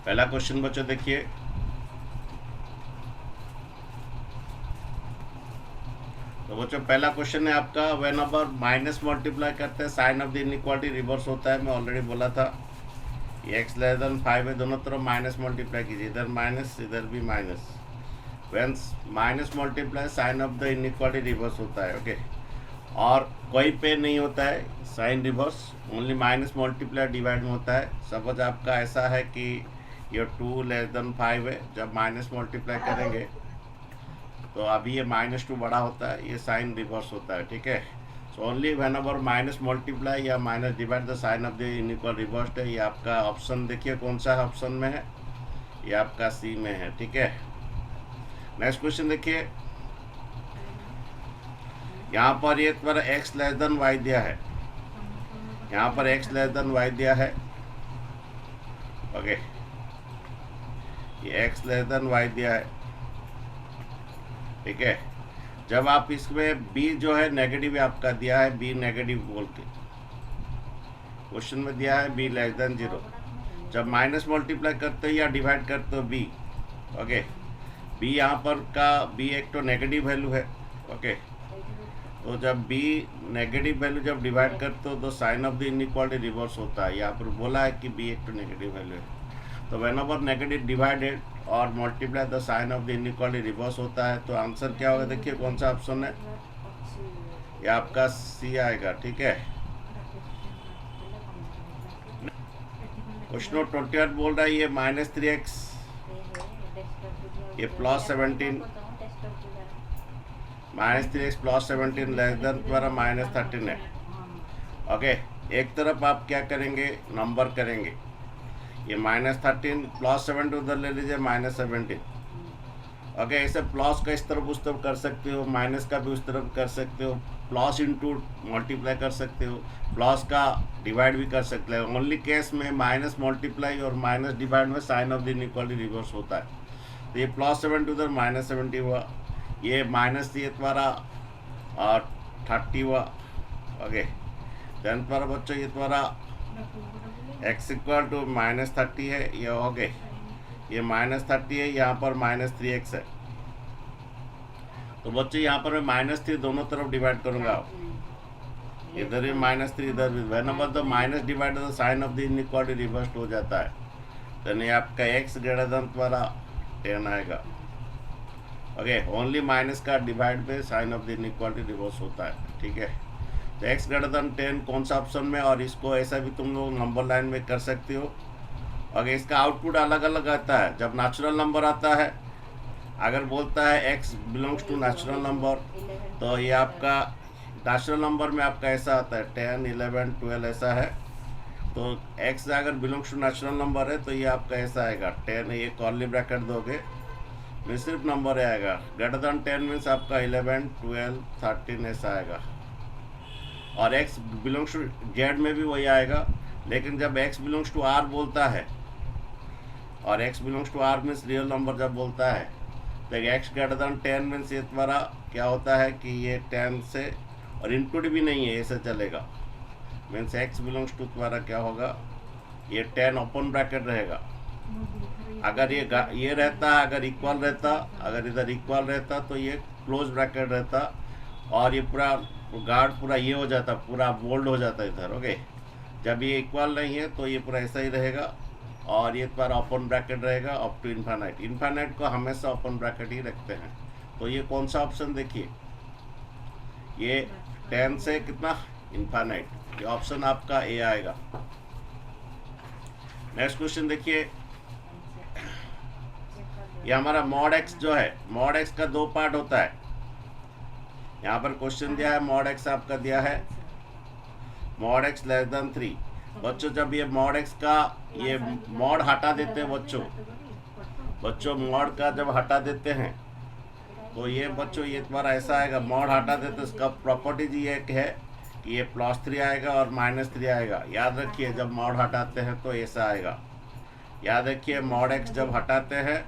पहला क्वेश्चन बच्चों देखिए, तो बच्चों पहला क्वेश्चन है आपका, व्हेन अवर माइनस मल्टीप्लाई करते हैं sign of the inequality reverse होता है। मैं ऑलरेडी बोला था, ये एक्स लेस देन 5 है, दोनों तरफ माइनस मल्टीप्लाई कीजिए, इधर माइनस इधर भी minus. When minus multiply sign of the inequality reverse होता है। ओके, और कोई पे नहीं होता है sign reverse, only minus multiply divide में होता है। सपोज आपका ऐसा है कि ये 2 लेस देन 5 है, जब माइनस मल्टीप्लाई करेंगे तो अभी ये -2 बड़ा होता है, ये साइन रिवर्स होता है। ठीक है, so only whenever minus multiply या minus divide the sign of the inequal reversed है। ये आपका ऑप्शन देखिए कौन सा ऑप्शन में है, ये आपका सी में है। ठीक है, नेक्स्ट क्वेश्चन देखिए, यहाँ पर ये पर एक्स लेस देन वाई दिया है, यहाँ पर एक्स लेस देन वाई दिया है। ओके, ये एक्स लेस देन वाई दिया है। ठीक है, जब आप इसमें b जो है नेगेटिव आपका दिया है, b नेगेटिव बोल के क्वेश्चन में दिया है b लेस देन 0। जब माइनस मल्टीप्लाई करते हो या डिवाइड करते हो b, ओके, b यहाँ पर का b एक तो नेगेटिव वैल्यू है। ओके, तो जब b नेगेटिव वैल्यू जब डिवाइड करते हो तो sign of the inequality reverse होता है। यहाँ पर बोला है कि b एक तो नेगेटिव वैल्यू है, तो व्हेन एवर नेगेटिव डिवाइडेड और multiply the sign of the inequality reverse होता है। तो आंसर क्या होगा, देखिए कौन सा ऑप्शन है, ये आपका सी आएगा। ठीक है, क्वेश्चन 28 बोल रहा है ये -3x ये +17, -3x +17 लेस देन द्वारा -13 है। ओके, एक तरफ आप क्या करेंगे, नंबर करेंगे, ये -13 +17 उधर ले लीजिए -17। ओके, ऐसे प्लस का इस तरफ उस तरफ कर सकते हो, माइनस का भी उस तरफ कर सकते हो, प्लस इंटू मल्टीप्लाई कर सकते हो, प्लस का डिवाइड भी कर सकते हो। ओनली केस में माइनस मल्टीप्लाई और माइनस डिवाइड में sign of the inequality reverse होता है। तो ये +70 उधर -70 हुआ, ये माइनस ये द्वारा 30 हुआ। ओके, देन द्वारा बच्चों ये द्वारा x इक्वल टू -30 है, ये हो गए, ये -30 है, यहाँ पर -3x है। तो बच्चों यहाँ पर मैं -3 दोनों तरफ डिवाइड करूँगा, इधर भी -3 इधर भी। Whenever the minus divide the sign of the inequality reverse हो जाता है, तो ये आपका x ग्रेटर देन द्वारा 10 आएगा। ओके, ओनली माइनस का डिवाइड पे sign of the inequality reverse होता है। ठीक है, तो x ग्रेटर देन 10 कौन सा ऑप्शन में, और इसको ऐसा भी तुम लोग नंबर लाइन में कर सकते हो। अगर इसका आउटपुट अलग अलग आता है, जब नेचुरल नंबर आता है, अगर बोलता है x belongs to natural number, तो ये आपका नेचुरल नंबर में आपका ऐसा आता है 10, 11, 12 ऐसा है। तो x अगर बिलोंग्स टू नेचुरल नंबर है तो ये आपका ऐसा आएगा 10, ये कर्ली ब्रैकेट दोगे में सिर्फ नंबर आएगा। ग्रेटर देन 10 मीन्स आपका 11, 12, 13 ऐसा आएगा। और x बिलोंग्स टू z में भी वही आएगा, लेकिन जब x बिलोंग्स टू r बोलता है, और x belongs to r means real number जब बोलता है, तो x ग्रेटर देन 10 मीन्स ये तुम्हारा क्या होता है कि ये 10 से और इंक्लूड भी नहीं है, ऐसे चलेगा। मीन्स x बिलोंग्स टू तुम्हारा क्या होगा, ये 10 ओपन ब्रैकेट रहेगा। अगर ये रहता, अगर इक्वल रहता, अगर इधर इक्वल रहता तो ये क्लोज ब्रैकेट रहता, और ये पूरा गार्ड पूरा ये हो जाता, पूरा बोल्ड हो जाता इधर। ओके, जब ये इक्वल नहीं है तो ये पूरा ऐसा ही रहेगा, और ये पर ओपन ब्रैकेट रहेगा अप टू इन्फाइनाइट। इन्फाइनाइट को हमेशा ओपन ब्रैकेट ही रखते हैं। तो ये कौन सा ऑप्शन देखिए, ये 10 से कितना इन्फाइनाइट, ये ऑप्शन आपका ए आएगा। नेक्स्ट क्वेश्चन देखिए, ये हमारा मॉड एक्स जो है, मॉड एक्स का 2 पार्ट होता है। यहाँ पर क्वेश्चन दिया है, मॉड एक्स आपका दिया है मॉड एक्स लेस देन 3। बच्चों जब ये मॉड एक्स का ये मॉड हटा देते हैं, बच्चों मॉड का जब हटा देते हैं तो ये बच्चों ये तुम्हारा ऐसा आएगा। मॉड हटा देते इसका प्रॉपर्टीज ये है कि ये +3 आएगा और -3 आएगा। याद रखिए, जब मॉड हटाते हैं तो ऐसा आएगा। याद रखिए, मॉड एक्स जब हटाते हैं,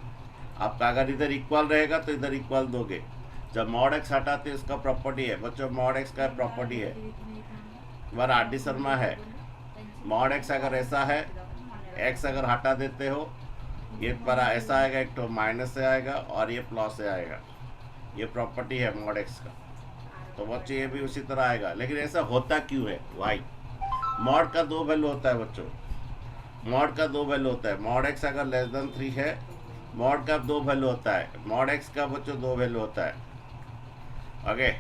आपका अगर इधर इक्वल रहेगा तो इधर इक्वल दोगे। जब मॉड एक्स हटाते हैं इसका प्रॉपर्टी है बच्चों, मॉड एक्स का प्रॉपर्टी है, तुम्हारा आर डी शर्मा है। मॉड एक्स अगर ऐसा है, एक्स अगर हटा देते हो ये तुम्हारा ऐसा आएगा, एक तो माइनस से आएगा और ये प्लस से आएगा। ये प्रॉपर्टी है मॉड एक्स का। तो बच्चों ये भी उसी तरह आएगा, लेकिन ऐसा होता क्यों है? वाई मॉड का दो वैल्यू होता है बच्चों, मॉड का दो वैल्यू होता है। मॉड एक्स अगर लेस देन 3 है, मॉड का दो वैल्यू होता है। मॉड एक्स का बच्चों दो वैल्यू होता है। ओके,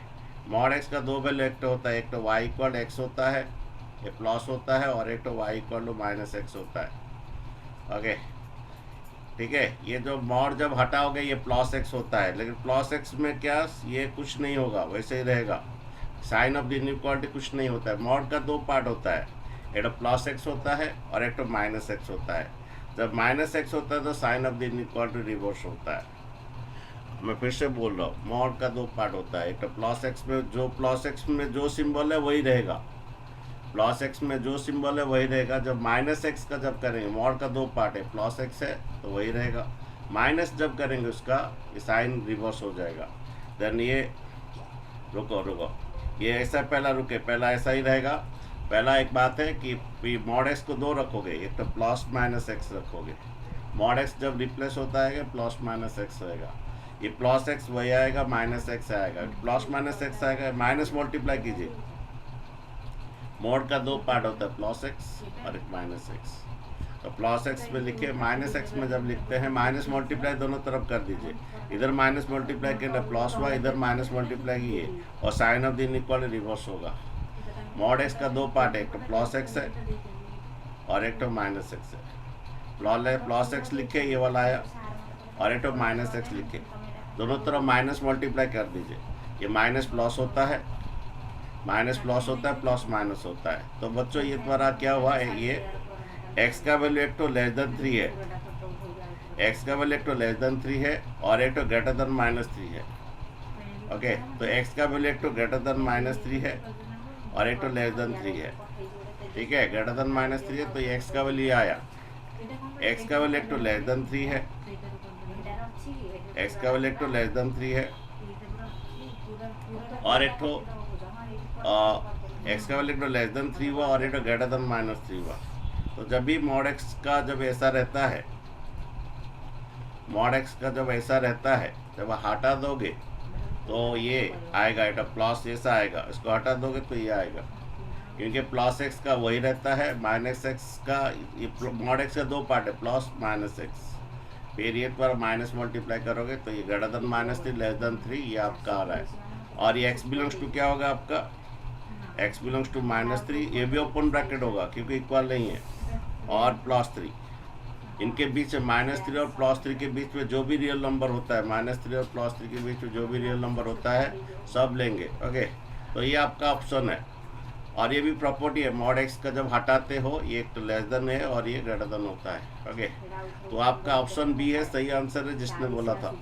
मॉड एक्स का दो वैल्यू, एक तो होता है, एक तो वाई इक्वल एक्स होता है, ये प्लस होता है, और एक तो y equal to minus x होता है। ओके, ठीक है। ये जो मॉड जब हटाओगे ये प्लस एक्स होता है, लेकिन प्लस एक्स में क्या, ये कुछ नहीं होगा, वैसे ही रहेगा। साइन ऑफ द इनइक्वालिटी कुछ नहीं होता है। मॉड का दो पार्ट होता है, एक तो प्लस एक्स होता है और एक तो माइनस एक्स होता है। जब माइनस एक्स होता है तो sign of the inequality reverse होता है। मैं फिर से बोल रहा हूँ, मॉड का दो पार्ट होता है, एक तो प्लस एक्स में जो सिंबल है वही रहेगा, प्लस एक्स में जो सिंबल है वही रहेगा। जब माइनस एक्स का जब करेंगे, मॉड का दो पार्ट है, प्लस एक्स है तो वही रहेगा, माइनस जब करेंगे उसका ये साइन रिवर्स हो जाएगा। देन ये रुको, ये ऐसा पहला रुके, पहला ऐसा ही रहेगा। पहला एक बात है कि मॉड एक्स को दो रखोगे, एक तो प्लस माइनस एक्स रखोगे। मॉड एक्स जब रिप्लेस होता है प्लस माइनस एक्स रहेगा, ये प्लस एक्स वही आएगा, माइनस एक्स आएगा, प्लस माइनस एक्स आएगा, माइनस मल्टीप्लाई कीजिए। मॉड का दो पार्ट होता है, प्लस एक्स और एक माइनस एक्स। तो प्लस एक्स में लिखिए, माइनस एक्स में जब लिखते हैं माइनस मल्टीप्लाई दोनों तरफ कर दीजिए। इधर माइनस मल्टीप्लाई किया प्लस हुआ, इधर माइनस मल्टीप्लाई किए, और sign of the inequality reverse होगा। मॉड एक्स का दो पार्ट है, एक तो प्लस एक्स है और एक तो माइनस एक्स है। प्लस एक्स लिखे ये वाला आया, और एक तो माइनस एक्स लिखे, दोनों तरफ माइनस मल्टीप्लाई कर दीजिए। ये माइनस प्लस होता है, माइनस प्लस होता है, प्लस माइनस होता है। तो बच्चों ये तुम्हारा क्या हुआ है, ये x का वैल्यू एक तो लेस देन 3 है, x का वैल्यू एक तो लेस देन 3 है और एक तो ग्रेटर देन -3 है। ओके, तो x का वैल्यू एक तो ग्रेटर देन -3 है और एक तो लेस देन 3 है। ठीक है, ग्रेटर देन -3 है तो ये x का वैल्यू आया, x का वैल्यू एक तो लेस देन 3 है, x का वैल्यू एक तो लेस देन 3 है और एक तो x का वैल्यू एक तो लेस देन 3 हुआ और एक तो ग्रेटर देन -3 हुआ। तो जब भी मॉड एक्स का जब ऐसा रहता है, मॉड एक्स का जब ऐसा रहता है, जब हटा दोगे तो ये आएगा, एक प्लस ऐसा आएगा, इसको हटा दोगे तो ये आएगा, क्योंकि प्लस एक्स का वही रहता है, माइनस एक्स का, ये मॉड एक्स का दो पार्ट है, प्लस माइनस एक्स। फिर ये पर माइनस मल्टीप्लाई करोगे तो ये ग्रेटर देन -3 लेस देन 3 ये आपका आ रहा है। और ये x बिलोंग्स टू क्या होगा आपका, x बिलोंग्स टू -3, ये भी ओपन ब्रैकेट होगा क्योंकि इक्वल नहीं है, और +3, इनके बीच में -3 और +3 के बीच में जो भी रियल नंबर होता है, -3 और +3 के बीच में जो भी रियल नंबर होता है सब लेंगे। ओके, तो ये आपका ऑप्शन है। और ये भी प्रॉपर्टी है, मॉड एक्स का जब हटाते हो ये एक तो लेस देन है और ये ग्रेटर देन होता है। ओके, तो आपका ऑप्शन बी है, सही आंसर है जिसने बोला था।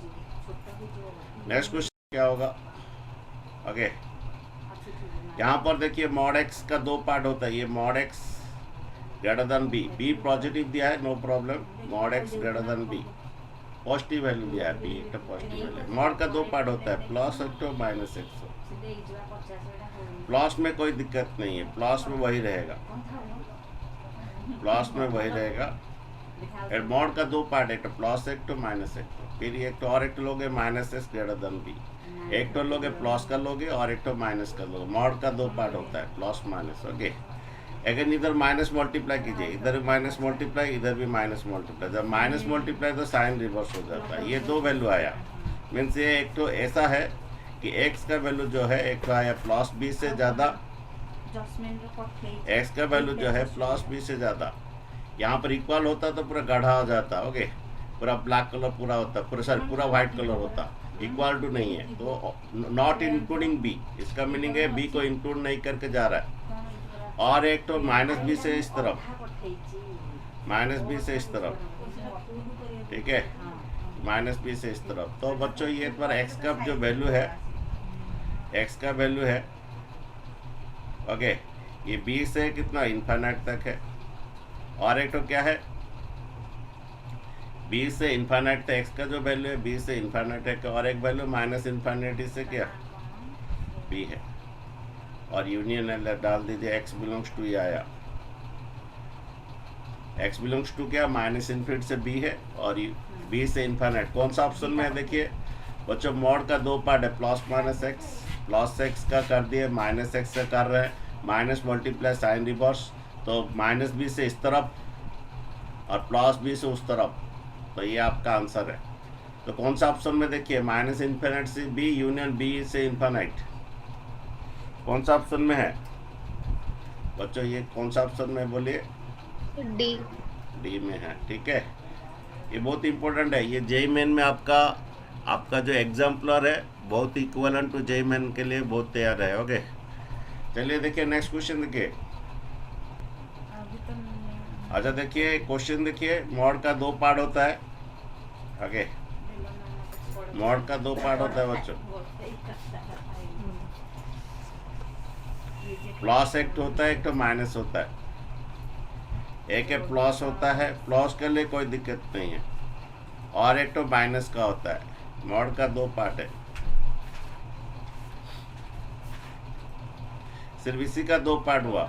नेक्स्ट क्वेश्चन क्या होगा? ओके, यहाँ पर देखिए मॉड एक्स का दो पार्ट होता है, ये mod x greater than b positive दिया है, no problem, mod x greater than b positive value दिया है, बी एक पॉजिटिव वैल्यू। मॉड का दो पार्ट होता है, प्लस एक तो माइनस एक। प्लस में कोई दिक्कत नहीं है, प्लस में वही रहेगा, प्लस में वही रहेगा। मॉड का दो पार्ट, एक तो प्लस एक तो माइनस एक, फिर एक तो और एक तो लोगे minus x greater than b, एक तो लोगे प्लस का लोगे और एक तो माइनस का लोगे। मॉड का दो पार्ट होता है, प्लस माइनस। ओके, अगेन इधर माइनस मल्टीप्लाई कीजिए, इधर भी माइनस मल्टीप्लाई, इधर भी माइनस मल्टीप्लाई। जब माइनस मल्टीप्लाई तो साइन रिवर्स हो जाता है। ये दो वैल्यू आया, मीन्स ये एक तो ऐसा है कि x का वैल्यू जो है एक तो आया प्लस बी से ज़्यादा, x का वैल्यू जो है प्लस बी से ज़्यादा। यहाँ पर इक्वल होता तो पूरा गाढ़ा हो जाता। ओके, पूरा ब्लैक कलर पूरा होता, पूरा वाइट कलर होता, इक्वल टू नहीं है तो नॉट इंक्लूडिंग बी, इसका मीनिंग है बी को इंक्लूड नहीं करके जा रहा है। और एक तो माइनस बी से इस तरफ, माइनस बी से इस तरफ, ठीक है, माइनस बी से इस तरफ। तो बच्चों ये तुम्हारा एक्स का जो वैल्यू है, एक्स का वैल्यू है, ओके, ये बी से कितना इन्फाइनाइट तक है, और एक तो क्या है, बी से इन्फाइनाइट तक एक्स का जो वैल्यू है, बी से इन्फाइनाइट है, और एक वैल्यू माइनस इन्फाइनिटी से क्या बी है, और यूनियन डाल दीजिए, एक्स बिलोंग्स टू ये आया। x बिलोंग्स टू क्या, माइनस इन्फिनिटी से b है और b से इन्फिनिट। कौन सा ऑप्शन में है देखिए बच्चों, मॉड का दो पार्ट है, plus minus x, plus x का कर दिए, माइनस एक्स का कर रहे हैं, माइनस मल्टीप्लाई साइन रिवर्स, तो माइनस बी से इस तरफ और प्लस बी से उस तरफ, तो ये आपका आंसर है। तो कौन सा ऑप्शन में देखिए, माइनस इन्फिनिट से बी यूनियन बी से इन्फिनिट, कौन सा ऑप्शन में है बच्चों, ये कौन सा ऑप्शन में बोलिए, डी में है। ठीक है, ये बहुत इंपॉर्टेंट है, ये जेई मेन में आपका जो एग्जाम्पलर है बहुत इक्वलेंट टू जेई मेन के लिए बहुत तैयार है। ओके, चलिए देखिए नेक्स्ट क्वेश्चन देखिए। अच्छा देखिए क्वेश्चन देखिए, मॉड का दो पार्ट होता है। ओके, मॉड का दो पार्ट होता है बच्चों, प्लस एक होता है, एक तो माइनस होता है। एक है प्लस होता है, प्लस के लिए कोई दिक्कत नहीं है, और एक तो माइनस का होता है। मॉड का दो पार्ट है, सिर्फ इसी का दो पार्ट हुआ।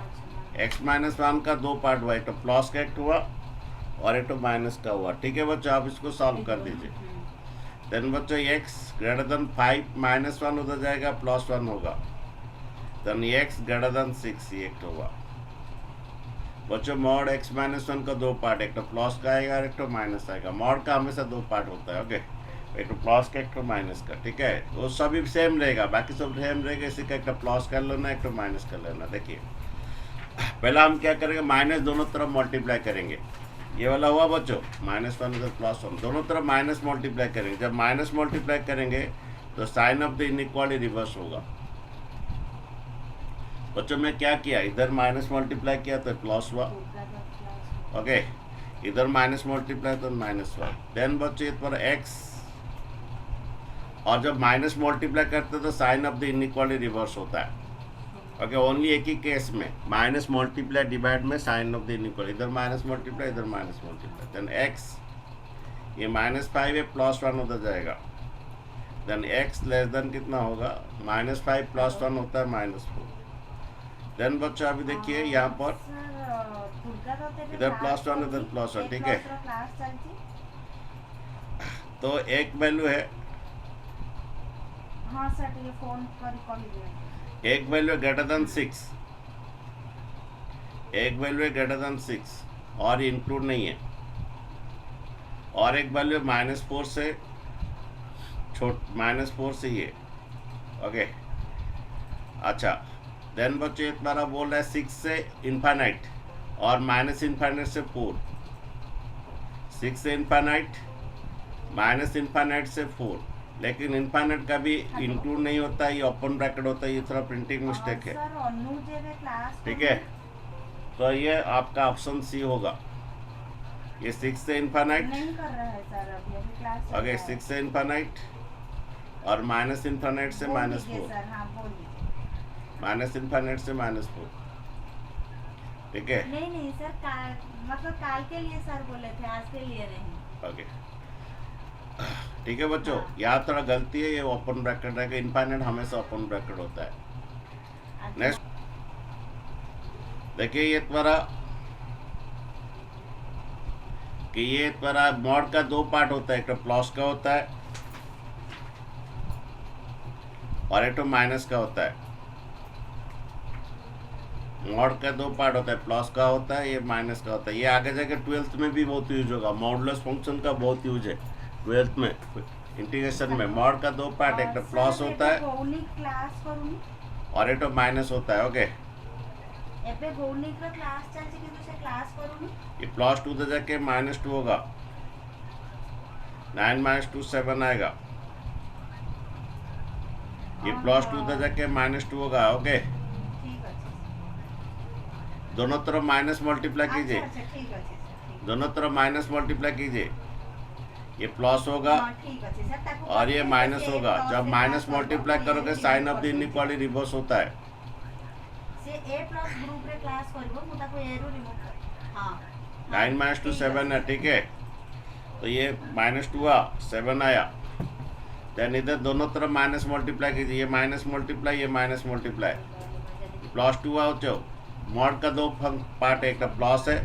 x माइनस वन का दो पार्ट हुआ, एक तो प्लस का एक हुआ और एक तो माइनस का हुआ। ठीक है बच्चों, आप इसको सॉल्व कर दीजिए। देन बच्चों x greater then 5 minus one उधर जाएगा, प्लस वन होगा। देन x ग्रेटर देन 6 ये एक होगा। बच्चों मॉड x माइनस वन का दो पार्ट, एक तो प्लस का आएगा और एक तो माइनस आएगा। मॉड का हमेशा दो पार्ट होता है। ओके, एक तो प्लस का एक तो माइनस का। ठीक है, वो सभी सेम रहेगा, बाकी सब सेम रहेगा। इसी का एक तो प्लस कर लेना, एक तो माइनस कर लेना। देखिए पहला हम क्या करेंगे, माइनस दोनों तरफ मल्टीप्लाई करेंगे। ये वाला हुआ बच्चों, माइनस वन इधर प्लस वन, दोनों तरफ माइनस मल्टीप्लाई करेंगे। जब माइनस मल्टीप्लाई करेंगे तो sign of the inequality reverse होगा। बच्चों में क्या किया, इधर माइनस मल्टीप्लाई किया तो प्लस हुआ। ओके, इधर माइनस मल्टीप्लाई तो माइनस हुआ। देन बच्चों इस पर x, और जब माइनस मल्टीप्लाई करते तो sign of the inequality reverse होता है। ओके, ओनली एक ही केस में माइनस मल्टीप्लाई डिवाइड में साइन ऑफ द इनइक्वालिटी, इधर माइनस मल्टीप्लाई इधर माइनस मल्टीप्लाई। देन x, ये -5 है, प्लस वन उधर जाएगा। देन x लेस देन कितना होगा, -5 प्लस वन होता है -4। देन बच्चों अभी देखिए यहाँ पर इधर प्लस वन इधर प्लस वन। ठीक है, तो एक वैल्यू है, हाँ सर ये फोन पर कॉल दिया, एक वैल्यू है ग्रेटर देन 6, एक वैल्यू है ग्रेटर देन 6 और इंक्लूड नहीं है, और एक वैल्यू -4 से -4 से ये। ओके, अच्छा देन बच्चों ये तुम्हारा बोल रहा है 6 से इन्फाइनाइट और माइनस इन्फाइनाइट से 4, 6 से इन्फाइनाइट माइनस इन्फाइनाइट से 4, लेकिन इन्फाइनाइट का भी इंक्लूड नहीं होता है, ये ओपन ब्रैकेट होता है, ये थोड़ा प्रिंटिंग मिस्टेक है। ठीक है, तो ये आपका ऑप्शन सी होगा, ये 6 से इन्फाइनाइट नहीं कर रहा है सर अभी क्लास। ओके, 6 से इन्फाइनाइट और माइनस इन्फाइनाइट से -4, माइनस इन्फाइनाइट से -4। ठीक है, नहीं सर, मतलब काल के लिए सर बोले थे, आज के लिए नहीं। ओके ठीक है बच्चों, यहाँ थोड़ा गलती है, ये ओपन ब्रैकेट रहेगा, इनफाइनाइट हमेशा ओपन ब्रैकेट होता है। नेक्स्ट देखिए ये तुम्हारा कि ये तुम्हारा मॉड का दो पार्ट होता है, एक तो प्लस का होता है और एक तो माइनस का होता है। मॉड का दो पार्ट होता है, प्लस का होता है, ये माइनस का होता है। ये आगे जाके 12th में भी बहुत यूज होगा, मॉडुलस फंक्शन का बहुत यूज है 12th में इंटीग्रेशन में। मॉड का दो पार्ट, एक तो प्लस होता है और एक तो माइनस होता है। ओके, ये +2 से जाके -2 होगा, 9 - 2 7 आएगा, ये +2 से जाके -2 होगा। ओके, दोनों तरफ माइनस मल्टीप्लाई कीजिए, दोनों तरफ माइनस मल्टीप्लाई कीजिए, ये प्लस होगा और ये माइनस होगा। जब माइनस मल्टीप्लाई करोगे sign of the inequality reverse होता है। 9 - 2 7 है। ठीक है, तो ये -2 हुआ, 7 आया। देन इधर दोनों तरफ माइनस मल्टीप्लाई कीजिए, ये माइनस मल्टीप्लाई, ये माइनस मल्टीप्लाई, +2 हुआ। मॉड का दो पार्ट, एक तो प्लस है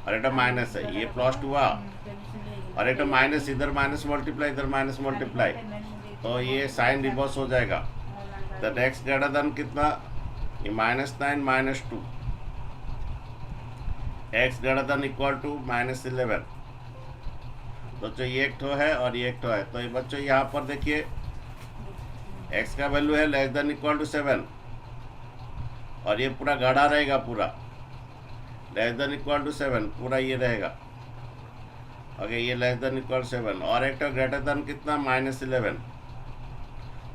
और एक माइनस है, ये प्लस हुआ, और एक माइनस, इधर माइनस मल्टीप्लाई, इधर माइनस मल्टीप्लाई, तो ये साइन रिवर्स हो जाएगा। द नेक्स्ट ग्रेटर देन कितना, ये -9 -2, x greater than equal to -11। तो जो ये एक ठो है और ये एक ठो है, तो ये बच्चों यहाँ पर देखिए x का वैल्यू है लेस देन इक्वल टू 7, और ये पूरा गाढ़ा रहेगा, पूरा लेस देन इक्वल टू 7 पूरा ये रहेगा। ओके, ये लेस देन इक्वल 7, और एक तो ग्रेटर देन कितना -11,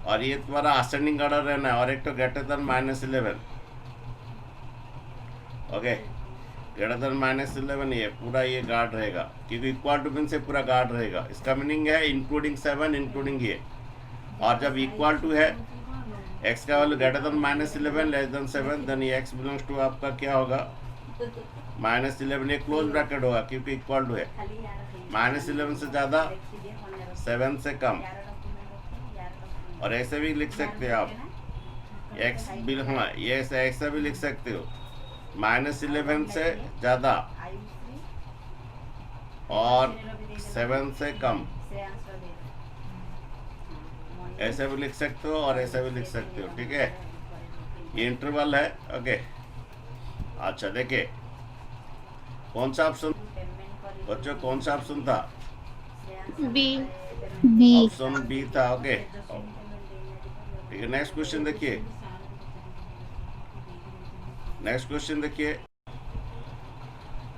और ये तुम्हारा असेंडिंग ऑर्डर रहना है, और एक तो greater than -11। Okay, greater than -11, ये पूरा ये गार्ड रहेगा, क्योंकि इक्वल टू मीन से पूरा गार्ड रहेगा। इसका मीनिंग है इंक्लूडिंग 7 इंक्लूडिंग ये, और जब इक्वल टू है x का value greater than -11 less than 7, then ये x बिलोंग्स टू आपका क्या होगा -11, ये क्लोज ब्रैकेट होगा क्योंकि इक्वल टू है। -11 से ज़्यादा, 7 से कम, और ऐसे भी लिख सकते हो आप x बिल, हाँ ये ऐसा भी लिख सकते हो, -11 से ज़्यादा और 7 से कम, ऐसे भी लिख सकते हो और ऐसे भी लिख सकते हो, ठीक है। ये इंटरवल है। ओके, अच्छा देखिए कौन सा ऑप्शन बच्चों, कौन सा ऑप्शन था, बी। ऑप्शन बी था। ओके, ठीक है। नेक्स्ट क्वेश्चन देखिए, नेक्स्ट क्वेश्चन देखिए,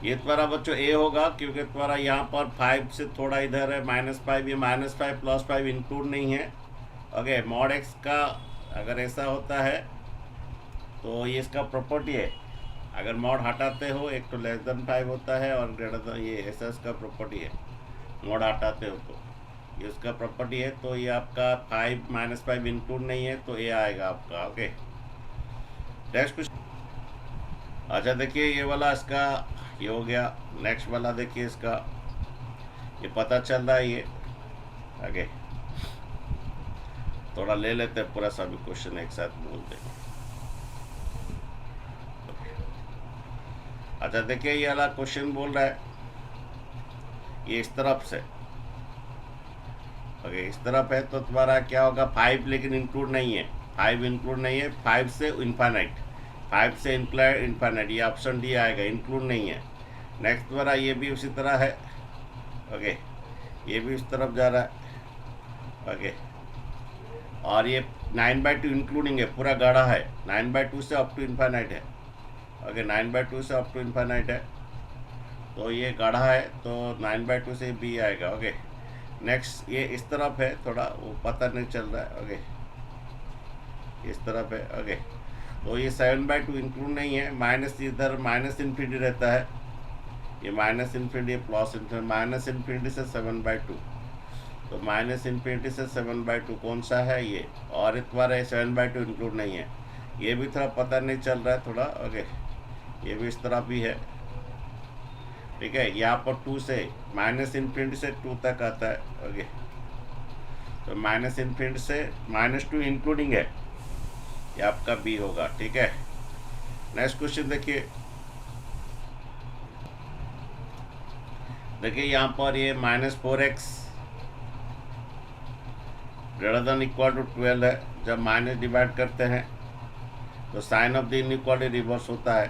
ये तुम्हारा बच्चों ए होगा क्योंकि तुम्हारा यहाँ पर 5 से थोड़ा इधर है -5, ये -5 +5 इंक्लूड नहीं है। ओके, मॉड एक्स का अगर ऐसा होता है तो ये इसका प्रॉपर्टी है, अगर मॉड हटाते हो एक तो लेस देन 5 होता है और ग्रेटर देन, ये ऐसा इसका प्रॉपर्टी है, मॉड हटाते हो तो ये उसका प्रॉपर्टी है। तो ये आपका 5 -5 इंक्लूड नहीं है, तो ये आएगा आपका। Okay, next question. अच्छा देखिए, ये वाला इसका ये हो गया। नेक्स्ट वाला देखिए, इसका ये पता चल रहा है ये। आगे थोड़ा ले लेते हैं, पूरा सभी क्वेश्चन एक साथ बोलते हैं। अच्छा देखिए, ये वाला क्वेश्चन बोल रहा है ये इस तरफ से, ओके इस तरफ है, तो तुम्हारा क्या होगा 5, लेकिन इंक्लूड नहीं है, 5 इंक्लूड नहीं है, 5 से इन्फाइनाइट, 5 से इन्फाइनाइट, ये ऑप्शन डी आएगा, इंक्लूड नहीं है। नेक्स्ट तुम्हारा ये भी उसी तरह है। ओके, ये भी उस तरफ जा रहा है। ओके, और ये 9/2 इंक्लूडिंग है, पूरा गाढ़ा है, 9/2 से अप टू इन्फाइनाइट है। ओके, 9/2 से अप टू इन्फाइनाइट है, तो ये गाढ़ा है, तो 9/2 से बी आएगा। ओके, नेक्स्ट ये इस तरफ है, थोड़ा वो पता नहीं चल रहा है। ओके, इस तरफ है। ओके, तो ये 7/2 इंक्लूड नहीं है, माइनस इधर -इन्फिनिटी रहता है, ये -इन्फिनिटी प्लस इन्फिनिटी, -इन्फिनिटी से 7/2, तो -इन्फिनिटी से 7/2 कौन सा है ये, और तुम्हारा 7/2 इंक्लूड नहीं है, ये भी थोड़ा पता नहीं चल रहा है थोड़ा। ओके, ये भी इस तरह भी है, ठीक है। यहाँ पर 2 से -इन्फिनिटी से 2 तक आता है। ओके, तो -इन्फिनिटी से -2 इंक्लूडिंग है, ये आपका बी होगा, ठीक है। नेक्स्ट क्वेश्चन देखिए, देखिए यहाँ पर ये -4x greater than equal to 12 है, जब माइनस डिवाइड करते हैं तो sign of the inequality reverse होता है।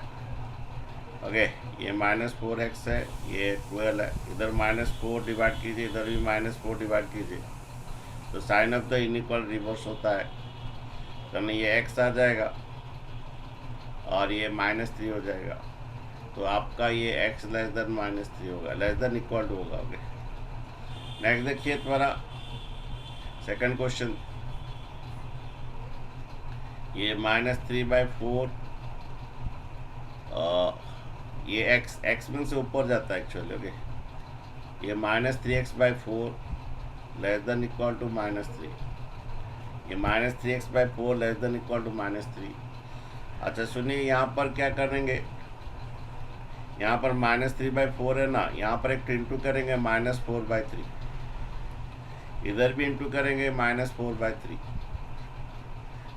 ओके, ये -4x है, ये 12 है, इधर -4 डिवाइड कीजिए, इधर भी -4 डिवाइड कीजिए, तो sign of the inequality reverse होता है, तो नहीं ये x आ जाएगा और ये -3 हो जाएगा, तो आपका ये x लेस देन -3 होगा, लेस देन इक्वल टू होगा। ओके, नेक्स्ट देखिए तुम्हारा सेकंड क्वेश्चन, ये -3/4, ये x में से ऊपर जाता है एक्चुअली। ओके, ये -3x/4 less than equal to -3, ये -3x/4 less than equal to -3। अच्छा सुनिए, यहाँ पर क्या करेंगे, यहाँ पर -3/4 है ना, यहाँ पर एक इंटू करेंगे -4/3, इधर भी इंटू करेंगे -4/3।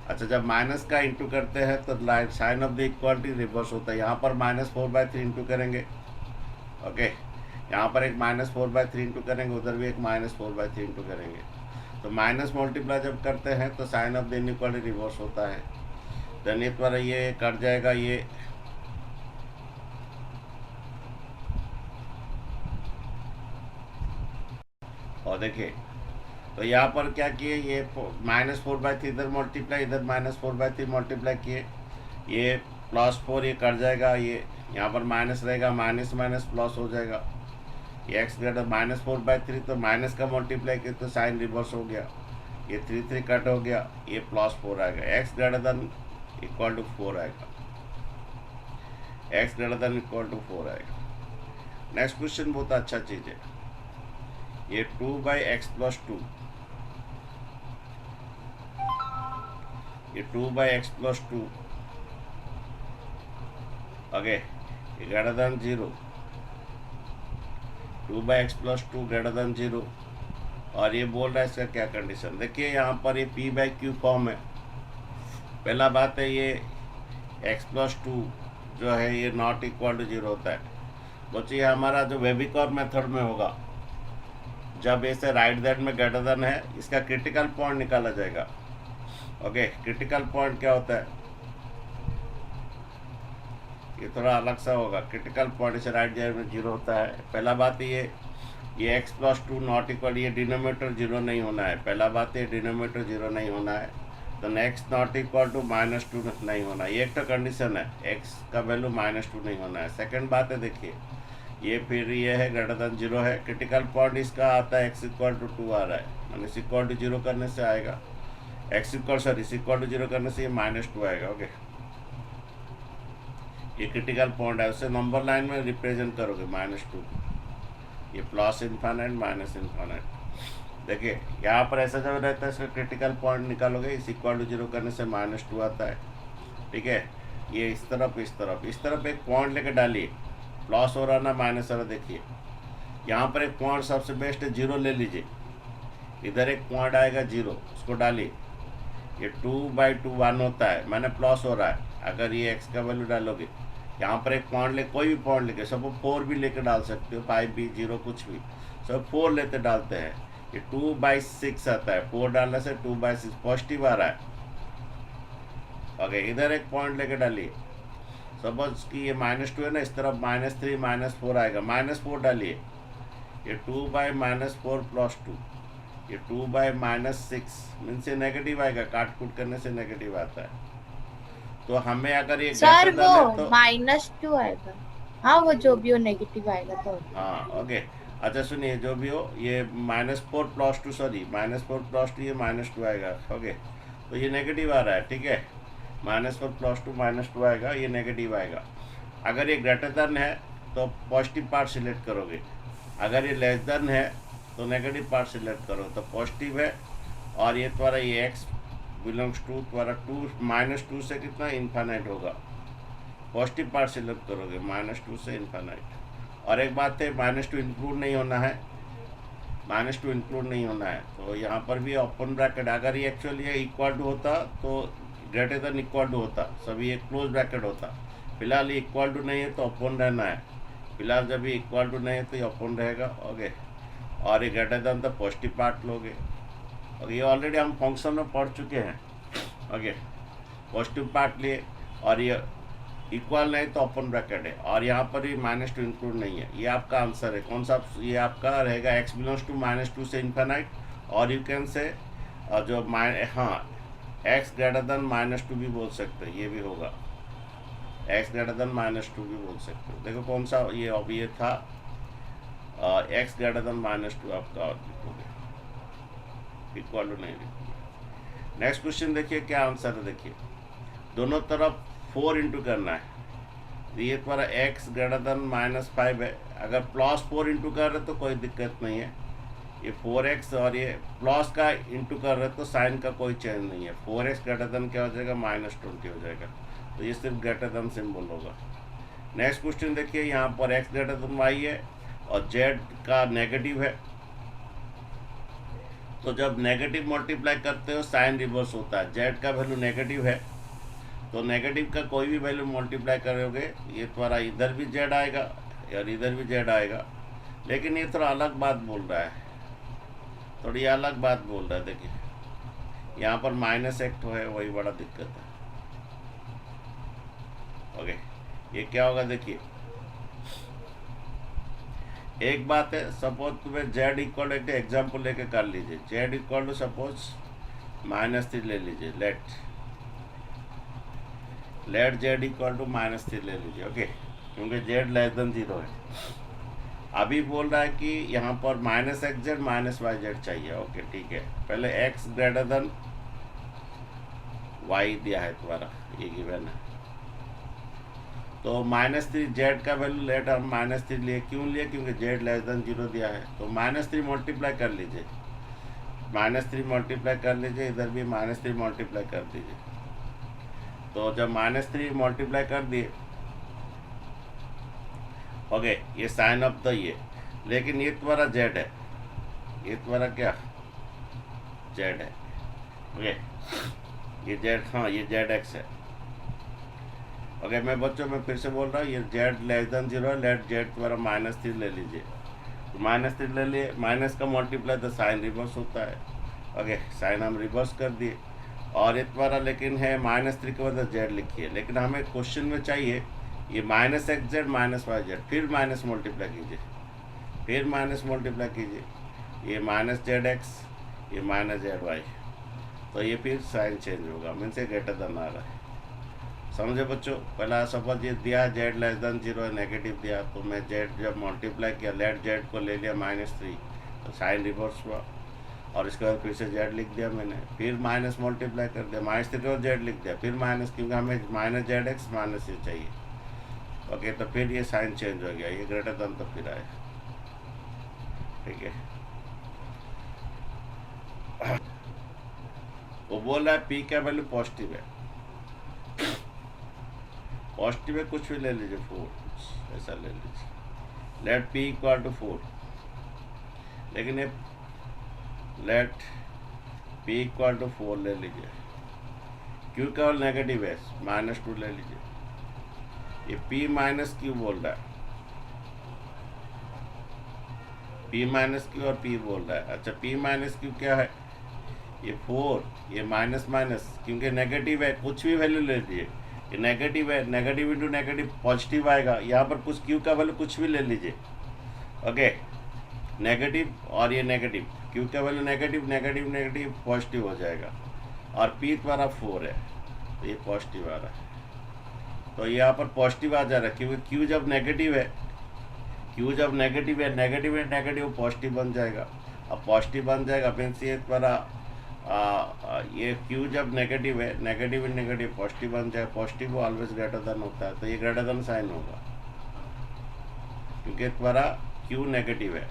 अच्छा, जब माइनस का इंटू करते हैं तो sign of the equality reverse होता है, यहाँ पर -4/3 इंटू करेंगे ओके, यहाँ पर एक -4/3 इंटू करेंगे, उधर भी एक -4/3 इंटू करेंगे। तो माइनस मल्टीप्लाई जब करते हैं तो sign of the inequality reverse होता है। देन इस बार ये कट जाएगा ये, और देखिए तो यहाँ पर क्या किए, ये -4/3 इधर मल्टीप्लाई, इधर -4/3 मल्टीप्लाई किए, ये +4 ये कट जाएगा, ये यहाँ पर माइनस रहेगा, माइनस माइनस प्लस हो जाएगा। ये x ग्रेटर -4/3 तो माइनस का मल्टीप्लाई किया तो साइन रिवर्स हो गया, ये 3 कट हो गया, ये +4 आएगा, x greater than equal to 4 आएगा, x greater than equal to 4 आएगा। नेक्स्ट क्वेश्चन बहुत अच्छा चीज़ है, ये 2/x+2, ये 2/x+2 ओके, ये greater than 0, 2/x+2 greater than 0। और ये बोल रहा है इसका क्या कंडीशन, देखिए यहाँ पर ये p/q फॉर्म है। पहला बात है ये x+2 जो है ये नॉट इक्वल टू 0 होता है। बच्चे हमारा जो वेबिकॉर मेथड में होगा, जब ऐसे राइट दैट में ग्रेटर देन है, इसका क्रिटिकल पॉइंट निकाला जाएगा। ओके, क्रिटिकल पॉइंट क्या होता है, ये थोड़ा अलग सा होगा। क्रिटिकल पॉइंट इसे राइट साइड में 0 होता है। पहला बात ये x+2 नॉट इक्वल, ये डिनोमिनेटर 0 नहीं होना है। पहला बात ये डिनोमिनेटर 0 नहीं होना है, तो x नॉट इक्वल टू -2 नहीं होना, ये एक तो कंडीशन है, x का वैल्यू -2 नहीं होना है। सेकंड बात है देखिए, ये फिर ये है ग्रेटर देन 0 है, क्रिटिकल पॉइंट इसका आता है x इक्वल टू 2 आ रहा है, मैंने इस इक्वल टू 0 करने से आएगा, इस इक्वल टू 0 करने से ये -2 आएगा। ओके, ये क्रिटिकल पॉइंट है, उसे नंबर लाइन में रिप्रेजेंट करोगे -2, ये प्लस इन्फाइनाइट माइनस इन्फाइनाइट। देखिए यहाँ पर ऐसा जब रहता है, इसका क्रिटिकल पॉइंट निकालोगे, इस इक्वल टू 0 करने से -2 आता है। ठीक है, ये इस तरफ एक पॉइंट लेके डालिए, प्लस हो रहा ना माइनस हो रहा, देखिए यहाँ पर एक पॉइंट सबसे बेस्ट है, 0 ले लीजिए, इधर एक पॉइंट आएगा 0, उसको डालिए, ये 2/2 1 होता है, मैंने प्लस हो रहा है। अगर ये x का वैल्यू डालोगे, यहाँ पर एक पॉइंट ले, कोई भी पॉइंट लेके, सब 4 भी लेके डाल सकते हो, 5 भी 0 कुछ भी, सब 4 लेते डालते हैं। ये 2/6 आता है, 4 डालने से 2/6 पॉजिटिव आ रहा है। ओके, इधर एक पॉइंट लेके डालिए, सपोज कि ये -2 है ना, इस तरफ -3 -4 आएगा, -4 डालिए, ये 2/-4 + 2, ये 2/-6 मीन्स ये नेगेटिव आएगा, काट कूट करने से नेगेटिव आता है। तो हमें अगर ये सर ग्रेटर देन है वो तो -2 आएगा, हाँ वो जो भी हो नेगेटिव आएगा तो। हाँ ओके, अच्छा सुनिए, जो भी हो ये -4 + 2 सॉरी -4 + 2 ये -2 आएगा। ओके, तो ये नेगेटिव आ रहा है, ठीक है, -4 + 2 -2 आएगा, ये नेगेटिव आएगा। अगर ये ग्रेटर देन है तो पॉजिटिव पार्ट सिलेक्ट करोगे, अगर ये लेस देन है तो नेगेटिव पार्ट सिलेक्ट करो, तो पॉजिटिव है। और ये तुम्हारा ये x बिलोंग्स टू तुम्हारा -2 से कितना इन्फाइनाइट होगा, पॉजिटिव पार्ट सिलेक्ट करोगे, -2 से इन्फाइनाइट। और एक बात है, -2 इंक्लूड नहीं होना है, -2 इंक्लूड नहीं होना है, तो यहाँ पर भी ओपन ब्रैकेट, अगर ये एक्चुअली ये इक्वल टू होता तो ग्रेटर देन इक्वल टू होता, सभी ये क्लोज ब्रैकेट होता। फिलहाल ये इक्वल टू नहीं है तो ओपन रहना है, फिलहाल जब ये इक्वल टू नहीं है तो ये ओपन रहेगा। ओके, और ये ग्रेटर देन तो पॉजिटिव पार्ट लोगे, और ये ऑलरेडी हम फंक्शन में पढ़ चुके हैं। ओके, पॉजिटिव पार्ट लिए, और ये इक्वल नहीं तो ओपन ब्रैकेट है, और यहाँ पर भी -2 इंक्लूड नहीं है। ये आपका आंसर है, कौन सा, ये आपका रहेगा x बिलोंग्स टू -2 से इन्फाइनाइट। और यू कैन से जो हाँ x ग्रेटर देन -2 भी बोल सकते हैं, ये भी होगा, x ग्रेटर देन -2 भी बोल सकते हो। देखो कौन सा ये, अब ये था x ग्रेटर देन -2 आपका, और लिखोगे, इक्वल टू नहीं लिखोगे। नेक्स्ट क्वेश्चन देखिए क्या आंसर है, देखिए दोनों तरफ 4 इंटू करना है, तो ये तुम्हारा x ग्रेटर देन -5 है। अगर +4 इंटू कर रहे तो कोई दिक्कत नहीं है, ये 4x, और ये प्लस का इंटू कर रहे तो साइन का कोई चेंज नहीं है। 4x ग्रेटर देन क्या हो जाएगा, -20 हो जाएगा, तो ये सिर्फ ग्रेटर देन सिंबल होगा। नेक्स्ट क्वेश्चन देखिए, यहाँ पर x ग्रेटर देन y है और z का नेगेटिव है, तो जब नेगेटिव मल्टीप्लाई करते हो साइन रिवर्स होता है। z का वैल्यू नेगेटिव है, तो नेगेटिव का कोई भी वैल्यू मल्टीप्लाई करोगे, ये तुम्हारा इधर भी z आएगा, और इधर भी जेड आएगा, लेकिन ये थोड़ा अलग बात बोल रहा है, थोड़ी अलग बात बोल रहा है। देखिए यहाँ पर माइनस एक्ट है, वही बड़ा दिक्कत है। ओके, ये क्या होगा देखिए, एक बात है, सपोज तुम्हें जेड इक्वल एक एग्जाम्पल लेके कर लीजिए, जेड इक्वल टू सपोज -3 ले लीजिए, लेट जेड इक्वल टू -3 ले लीजिए। ओके, क्योंकि जेड लेस देन 0 है। अभी बोल रहा है कि यहाँ पर -xz -yz चाहिए। ओके ठीक है, पहले x ग्रेटर देन y दिया है तुम्हारा, ये गिवन है। तो -3 जेड का वैल्यू लेट हम -3 लिए, क्यों लिए, क्योंकि जेड लेस देन 0 दिया है। तो -3 मल्टीप्लाई कर लीजिए, -3 मल्टीप्लाई कर लीजिए, इधर भी -3 मल्टीप्लाई कर दीजिए। तो जब -3 मल्टीप्लाई कर दिए, ओके, ये साइन ऑफ द ये, लेकिन ये तुम्हारा जेड है, ये तुम्हारा क्या जेड है। ओके, ये जेड, हाँ ये जेड एक्स है। ओके मैं बच्चों में फिर से बोल रहा हूँ, ये जेड लेस देन 0 है, लेट जेड तुम्हारा -3 ले लीजिए। तो -3 ले लिए, माइनस का मल्टीप्लाई तो साइन रिवर्स होता है। ओके, साइन हम रिवर्स कर दिए, और ये तुम्हारा लेकिन है -3 के बाद जेड लिखिए, लेकिन हमें क्वेश्चन में चाहिए ये -xz -yz, फिर माइनस मल्टीप्लाई कीजिए, फिर माइनस मल्टीप्लाई कीजिए, ये -zx, ये -zy, तो ये फिर साइन चेंज होगा, मीन्स ये ग्रेटर देन आ रहा है। समझे बच्चों, पहला सपोज ये दिया जेड लेस देन 0 नेगेटिव दिया, तो मैं जेड जब मल्टीप्लाई किया, लेट जेड को ले लिया -3, तो साइन रिवर्स हुआ, और इसके बाद फिर से जेड लिख दिया मैंने, फिर माइनस मल्टीप्लाई कर दिया, -3 को जेड लिख दिया, फिर माइनस, क्योंकि हमें -zx ये चाहिए। ओके, तो फिर ये साइन चेंज हो गया, ये ग्रेटर देन तो फिर आया। ठीक है, वो बोल रहा है पी का वैल्यू पॉजिटिव है, पॉजिटिव है, कुछ भी ले लीजिए, 4 कुछ ऐसा ले लीजिए, लेट पी इक्वल टू 4, लेकिन ये लेट पी इक्वल टू 4 ले लीजिए, क्यू का नेगेटिव है, -2 ले लीजिए। ये p माइनस क्यू बोल रहा है, p माइनस क्यू और p बोल रहा है। अच्छा, p माइनस क्यू क्या है, ये 4, ये माइनस माइनस, क्योंकि नेगेटिव है, कुछ भी वैल्यू ले लीजिए, ये नेगेटिव है, नेगेटिव इंटू नेगेटिव पॉजिटिव आएगा, यहाँ पर कुछ q का वैल्यू कुछ भी ले लीजिए। ओके, नेगेटिव और ये नेगेटिव, q का value negative negative negative positive हो जाएगा, और p तुम्हारा 4 है, तो ये पॉजिटिव आ रहा है, तो यहाँ पर पॉजिटिव आ जा रहा है, क्योंकि q जब नेगेटिव है, q जब नेगेटिव है, नेगेटिव है नेगेटिव पॉजिटिव बन जाएगा, अब पॉजिटिव बन जाएगा, मीन्स ये तुम्हारा ये q जब नेगेटिव है, नेगेटिव नेगेटिव पॉजिटिव बन जाएगा, पॉजिटिव ऑलवेज ग्रेटर देन होता है, तो ये ग्रेटर देन साइन होगा, क्योंकि तुम्हारा q नेगेटिव है,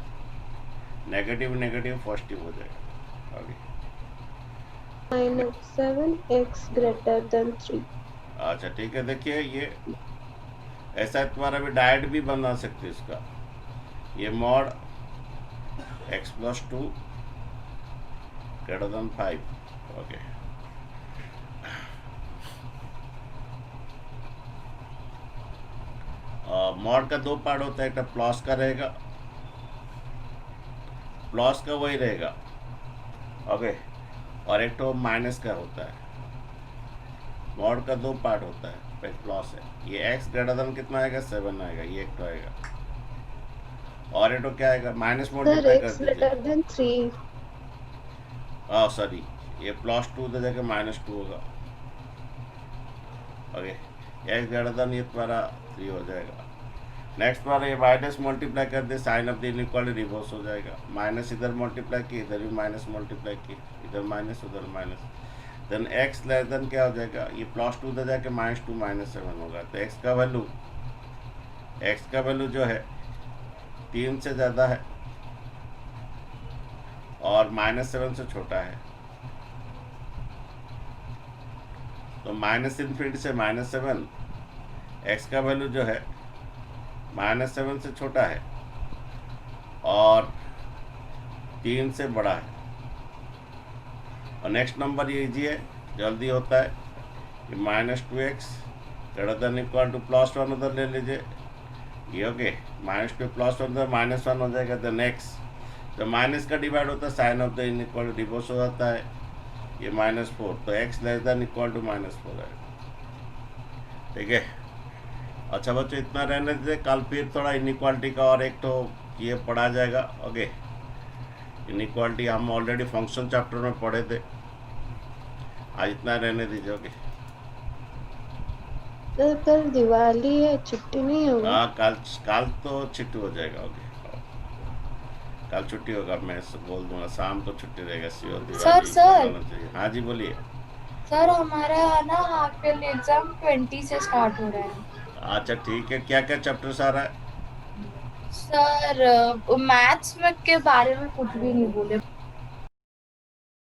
नेगेटिव नेगेटिव पॉजिटिव हो जाएगा। Okay, -7x greater than 3। अच्छा ठीक है, देखिए ये ऐसा तुम्हारा भी डायट भी बना सकते इसका, ये मॉड x + 2 > 5। ओके, मॉड का 2 पार्ट होता है, एक प्लस का रहेगा, प्लस का वही रहेगा, ओके, और एक तो माइनस का होता है। मॉड का 2 पार्ट होता है, एक प्लस है, ये x ग्रेटर देन कितना आएगा, 7 आएगा, ये एक तो आएगा, और एक तो क्या आएगा, माइनस मल्टीप्लाई कर दीजिए, greater than 3। सॉरी, ये +2 दे जाके -2 होगा। ओके, x ग्रेटर देन ये तुम्हारा 3 हो जाएगा। नेक्स्ट बार ये माइनस मल्टीप्लाई कर दे, sign of the inequality reverse हो जाएगा, माइनस इधर मल्टीप्लाई की, इधर भी माइनस मल्टीप्लाई की, इधर माइनस उधर minus, then x less than क्या हो जाएगा, ये +2 दे जाके -2 -7 होगा, तो x का वैल्यू जो है 3 से ज़्यादा है और -7 से छोटा है, तो -∞ से -7, x का वैल्यू जो है -7 से छोटा है और 3 से बड़ा है। और नेक्स्ट नंबर ये इजी है, जल्दी होता है, ये -2x > +1 उधर ले लीजिए, ये ओके, -2 +1 तो -1 हो जाएगा। द नेक्स्ट, तो माइनस का डिवाइड होता है sign of the inequality reverse हो जाता है। ये -4, तो x less than equal to -4 है। ठीक है, अच्छा बच्चों इतना रहने दीजिए, कल फिर थोड़ा इनइक्वालिटी का और एक तो ये पढ़ा जाएगा। ओके, इनइक्वालिटी हम ऑलरेडी फंक्शन चैप्टर में पढ़े थे, आज इतना रहने दीजिए। ओके, सर कल दिवाली है, छुट्टी नहीं होगी? हाँ कल तो छुट्टी हो जाएगा। ओके, कल छुट्टी होगा, मैं बोल दूंगा शाम को छुट्टी रहेगा। सीओ दिवाली सर होना चाहिए। हाँ जी बोलिए। सर हमारा ना हाफ ईयरली एग्जाम 20 से स्टार्ट हो रहा है। अच्छा ठीक है, क्या क्या चैप्टर आ रहा है? सर मैथ्स में के बारे में कुछ भी नहीं बोले।